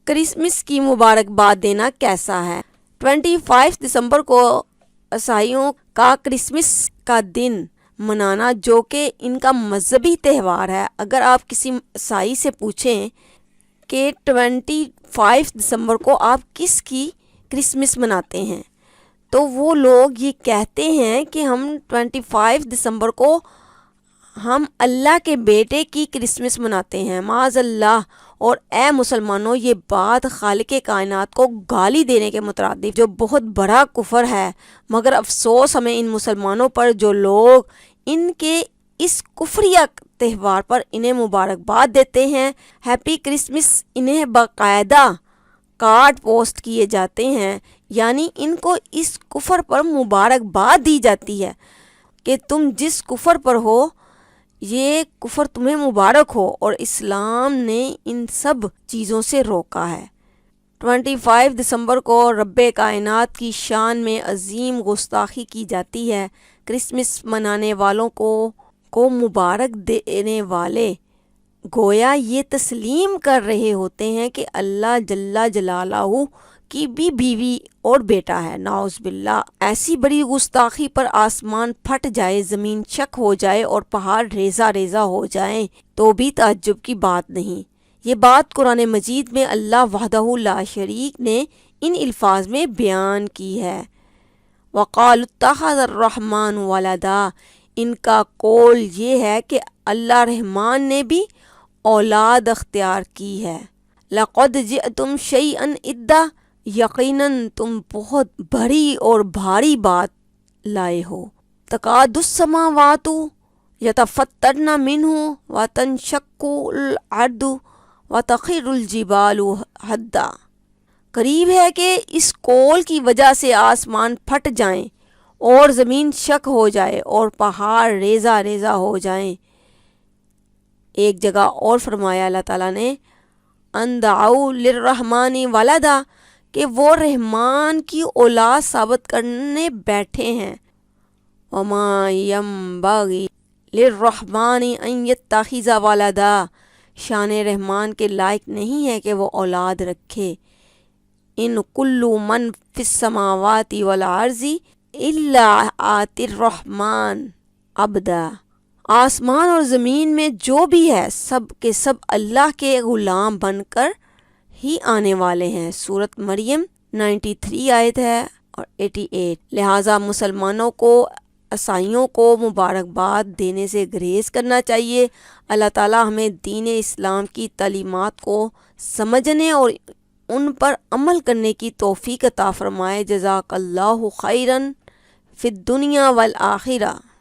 Christmas کی مبارکباد دینا کیسا ہے؟ 25 دسمبر کو عیسائیوں کا کرسمس کا دن منانا جو کہ ان کا مذہبی تہوار ہے۔ اگر آپ کسی عیسائی سے پوچھیں کہ 25 دسمبر کو آپ کس کی کرسمس مناتے ہیں تو وہ لوگ یہ کہتے ہیں کہ ہم 25 دسمبر کو ہم اللہ کے بیٹے کی کرسمس مناتے ہیں، معاذ اللہ۔ اور اے مسلمانوں، یہ بات خالق کائنات کو گالی دینے کے مترادف جو بہت بڑا کفر ہے، مگر افسوس ہمیں ان مسلمانوں پر جو لوگ ان کے اس کفریہ تہوار پر انہیں مبارکباد دیتے ہیں، ہیپی کرسمس، انہیں باقاعدہ کارڈ پوسٹ کیے جاتے ہیں، یعنی ان کو اس کفر پر مبارکباد دی جاتی ہے کہ تم جس کفر پر ہو یہ کفر تمہیں مبارک ہو، اور اسلام نے ان سب چیزوں سے روکا ہے۔ 25 دسمبر کو رب کائنات کی شان میں عظیم گستاخی کی جاتی ہے۔ کرسمس منانے والوں کو مبارک دینے والے گویا یہ تسلیم کر رہے ہوتے ہیں کہ اللہ جل جلالہ کی بھی بیوی اور بیٹا ہے۔ نعوذ باللہ، ایسی بڑی گستاخی پر آسمان پھٹ جائے، زمین شک ہو جائے اور پہاڑ ریزہ ریزہ ہو جائیں تو بھی تعجب کی بات نہیں۔ یہ بات قرآن مجید میں اللہ وحدہ لا شریک نے ان الفاظ میں بیان کی ہے۔ وَقَالُوا اتَّخَذَ الرَّحْمَنُ وَلَدًا، ان کا قول یہ ہے کہ اللہ رحمان نے بھی اولاد اختیار کی ہے۔ لَقَدْ جِئْتُمْ شَيْئًا اِدًّا، یقیناً تم بہت بڑی اور بھاری بات لائے ہو۔ تَكَادُ السَّمَاوَاتُ يَتَفَطَّرْنَ مِنْهُ وَتَنشَقُّ الْأَرْضُ وَتَخِرُّ الْجِبَالُ هَدًّا، قریب ہے کہ اس قول کی وجہ سے آسمان پھٹ جائیں اور زمین شک ہو جائے اور پہاڑ ریزہ ریزہ ہو جائیں۔ ایک جگہ اور فرمایا اللہ تعالیٰ نے ان دعوا للرحمن ولدا، کہ وہ رحمان کی اولاد ثابت کرنے بیٹھے ہیں۔ وما ينبغي للرحمن ان يتخذ ولدا، شان رحمان کے لائق نہیں ہے کہ وہ اولاد رکھے۔ ان کل من فی السماوات والارض الا آتی الرحمن عبدا، آسمان اور زمین میں جو بھی ہے سب کے سب اللہ کے غلام بن کر ہی آنے والے ہیں۔ سورۃ مریم 93 آیت ہے اور 88۔ لہٰذا مسلمانوں کو عیسائیوں کو مبارکباد دینے سے گریز کرنا چاہیے۔ اللہ تعالیٰ ہمیں دین اسلام کی تعلیمات کو سمجھنے اور ان پر عمل کرنے کی توفیق عطا فرمائے۔ جزاک اللہ خیراً فی الدنیا والآخرہ۔